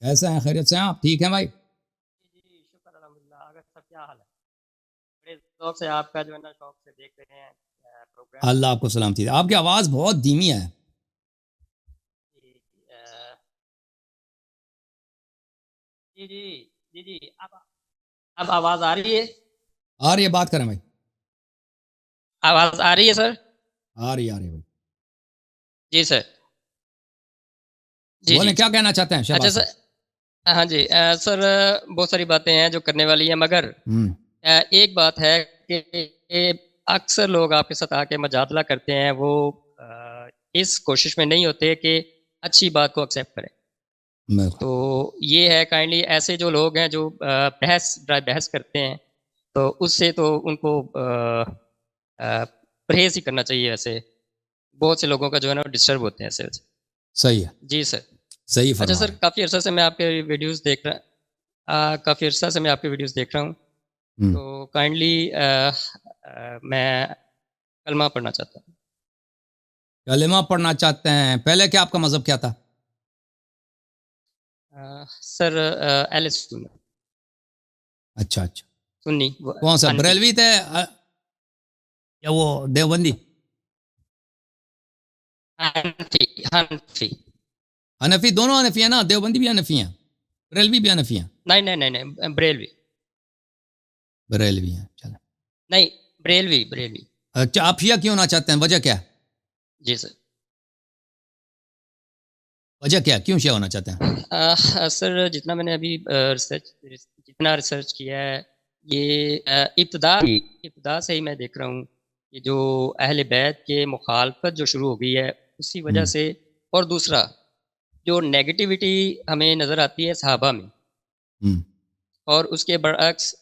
کیسے ہیں؟ خیریت سے ہیں آپ؟ ٹھیک ہیں بھائی؟ جی شکر الحمدللہ. اگر سب کیا حال ہے؟ بڑے ذوق سے آپ کا جو ہے نا شوق سے دیکھ رہے ہیں پروگرام. اللہ آپ کو سلامتی دے. آپ کی آواز بہت دھیمی ہے. جی جی جی جی جی اب آواز آ رہی ہے؟ آ رہی ہے، بات کریں بھائی. آواز آ رہی ہے سر؟ آ رہی بھائی. جی سر. جی بولیں جی کیا کہنا چاہتے ہیں اچھا شہباز سر. صاحب؟ ہاں جی سر، بہت ساری باتیں ہیں جو کرنے والی ہیں، مگر ایک بات ہے کہ اکثر لوگ آپ کے ساتھ آ کے مجادلہ کرتے ہیں، وہ اس کوشش میں نہیں ہوتے کہ اچھی بات کو ایکسیپٹ کریں. تو یہ ہے کائنڈلی ایسے جو لوگ ہیں جو بحث کرتے ہیں، تو اس سے تو ان کو پرہیز ہی کرنا چاہیے. ایسے بہت سے لوگوں کا جو ہے نا ڈسٹرب ہوتے ہیں ایسے. صحیح ہے، جی سر. صحیح اچھا فرما سر، رہے ہیں. کافی عرصہ سے میں آپ کے ویڈیوز دیکھ رہا ہوں. تو کائنڈلی میں کلمہ پڑھنا چاہتا ہوں. کلمہ پڑھنا چاہتے ہیں. پہلے کیا آپ کا مذہب کیا تھا؟ سر اہل سنت. اچھا اچھا. سنی کون سا، حنفی. بریلوی تھے یا وہ دیوبندی؟ حنفی. حنفی، دونوں حنفی ہیں نا؟ دیوبندی بھی حنفی ہیں، بریلوی بھی حنفی ہیں. نہیں بریلوی. بریلوی ہیں، چلیں. نہیں، بریلوی. اچھا، آپ شیعہ کیوں نہ چاہتے ہیں؟ وجہ کیا ہے؟ جی سر. وجہ کیا ہے؟ کیوں شیعہ ہونا چاہتے ہیں؟ سر جتنا میں نے ابھی ریسرچ کیا ہے، یہ ابتدا سے ہی میں دیکھ رہا ہوں کہ جو اہل بیت کے مخالفت جو شروع ہو گئی ہے اسی وجہ سے. اور دوسرا جو نیگیٹیوٹی ہمیں نظر آتی ہے صحابہ میں، اور اس کے برعکس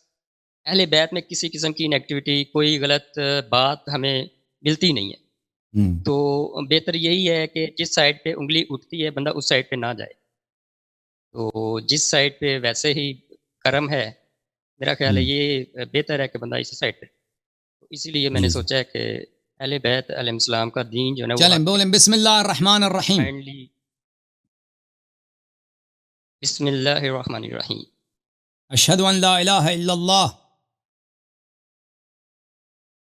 اہل بیت میں کسی قسم کی نیگیٹیوٹی، کوئی غلط بات ہمیں ملتی نہیں ہے. تو بہتر یہی ہے کہ جس سائڈ پہ انگلی اٹھتی ہے بندہ اس سائڈ پہ نہ جائے. تو جس سائڈ پہ ویسے ہی کرم ہے، میرا خیال ہے یہ بہتر ہے کہ بندہ اسی سائڈ پہ. تو اسی لیے میں نے سوچا ہے کہ اہل بیت علیہ السلام کا دین جو ہے نا وہ چلیں بولیں بسم اللہ الرحمن الرحیم. کائنڈلی. بسم اللہ الرحمن الرحیم. اشہد ان لا الہ الا اللہ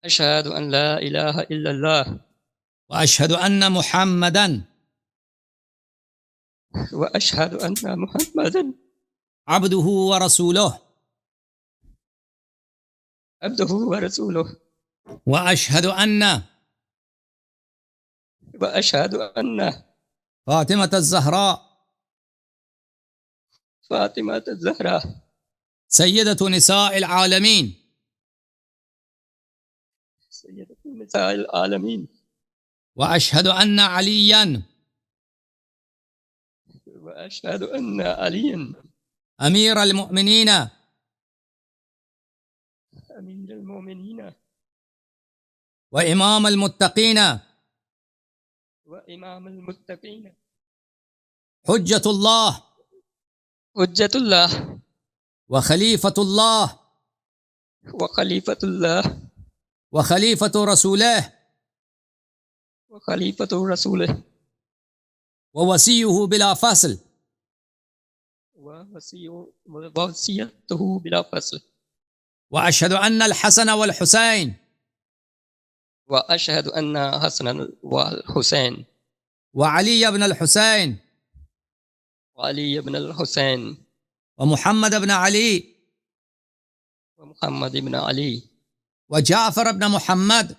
اشہد ان لا الہ الا اللہ واشہد ان محمدا واشہد ان محمدا عبدہ ورسولہ عبدہ ورسولہ واشہد ان واشہد ان فاطمة الزہراء فاطمہ الزہراء سیدۃ نساء العالمین سیدۃ نساء العالمین واشہد ان علیا واشہد ان علی امیر المؤمنین امیر المومنین وامام المتقین وامام المتقین حجۃ اللہ حجت اللہ وخلیفۃ اللہ وخلیفۃ اللہ وخلیفۃ رسولہ وخلیفۃ رسولہ ووصیہ بلا فصل ووصیتہ بلا فصل واشہد ان الحسن والحسین واشہد ان حسن والحسین وعلی بن الحسین وعلی بن الحسین ومحمد بن علی ومحمد بن علی وجعفر بن محمد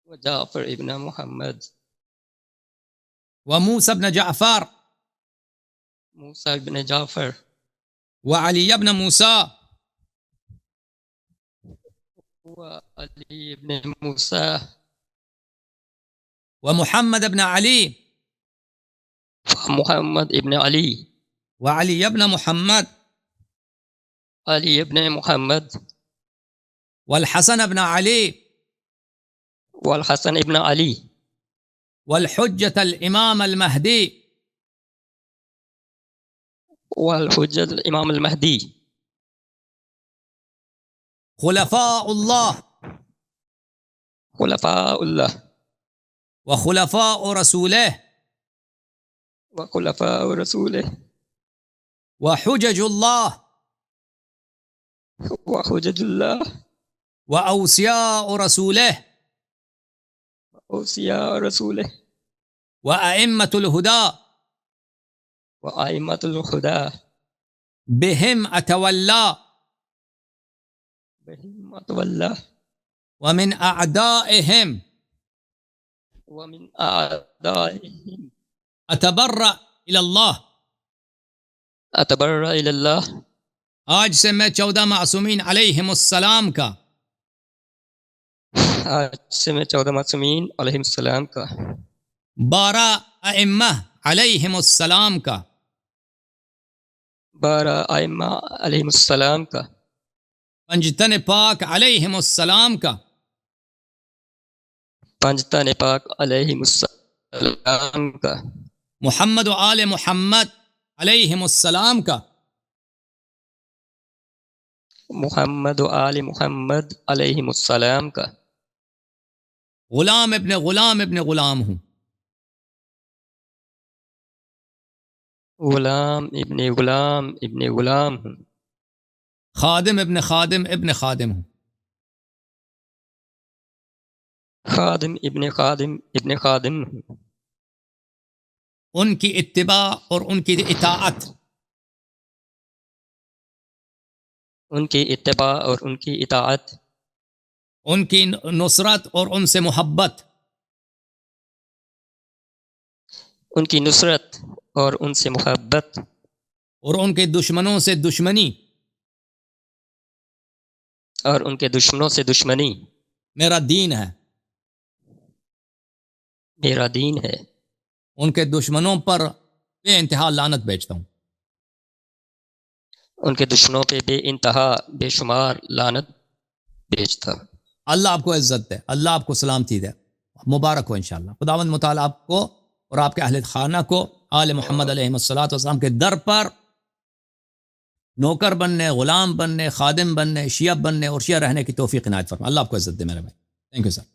وجعفر ابن محمد وموسى بن جعفر موسیٰ بن جعفر وعلي بن موسى وعلی بن موسیٰ ومحمد بن علي محمد ابن علی وعلي بن محمد علی ابن محمد والحسن بن علي والحسن ابن علی والحجة الإمام المهدي والحجت الامام المہدی خلفاء الله خلفاء اللہ وخلفاء رسوله وخلفاء رسولہ وحجج الله وحجج الله وأوصياء رسوله وأوصياء رسوله وأئمة الهدى وأئمة الهدى بهم أتولى بهم أتولى ومن أعدائهم ومن أعدائهم أتبرأ إلى الله. أتبرأ إلى الله. آج سے میں 14 معصومین علیہم السلام کا آج سے میں 14 معصومین علیہم السلام کا 12 ائمہ علیہم السلام کا 12 ائمہ علیہم السلام کا 5 تن پاک علیہم السلام کا 5 تن پاک علیہم السلام کا محمد و آل محمد علیہم السلام کا محمد و آل محمد علیہم السلام کا غلام ابن غلام ابن غلام ہوں. غلام ابن غلام ابن غلام ہوں. خادم ابن خادم ابن خادم ہوں. خادم ابن خادم ابن خادم ہوں. ان کی اتباع اور ان کی اطاعت ان کی اتباع اور ان کی اطاعت ان کی نصرت اور ان سے محبت ان کی نصرت اور ان سے محبت اور ان کے دشمنوں سے دشمنی اور ان کے دشمنوں سے دشمنی میرا دین ہے. میرا دین ہے. ان کے دشمنوں پر بے انتہا لعنت بیچتا ہوں. ان کے دشمنوں پہ بے انتہا بے شمار لعنت بیچتا. اللہ آپ کو عزت دے, اللہ آپ کو سلامتی دے, مبارک ہو انشاءاللہ. خداوند متعالی آپ کو اور آپ کے اہل خانہ کو آل محمد علیہ السلام کے در پر نوکر بننے, غلام بننے, خادم بننے, شیعہ بننے اور شیعہ رہنے کی توفیق عنایت فرمائے. اللہ آپ کو عزت دے میرے بھائی. Thank you sir.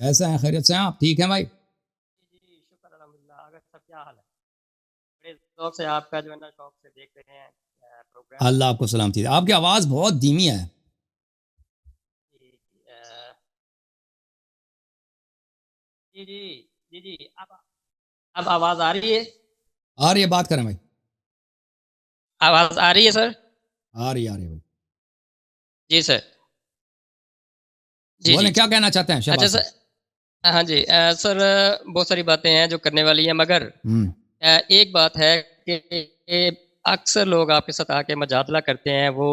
کیسے ہیں, خیریت سے ہیں آپ؟ ٹھیک ہیں بھائی؟ جی شکر الحمدللہ. اگر سب کیا حال ہے؟ بڑے ذوق سے آپ کا جو ہے نا شوق سے دیکھ رہے ہیں پروگرام. اللہ آپ کو سلامتی دے. آپ کی آواز بہت دھیمی ہے. جی جی جی جی اب آواز آ رہی ہے؟ آ رہی ہے, بات کریں بھائی. آواز آ رہی ہے سر؟ آ رہی ہے بھائی. جی سر. جی بولیں جی. کیا کہنا چاہتے ہیں؟ اچھا سر. ہاں جی سر, بہت ساری باتیں ہیں جو کرنے والی ہیں, مگر ایک بات ہے کہ اکثر لوگ آپ کے ساتھ آ کے مجادلہ کرتے ہیں, وہ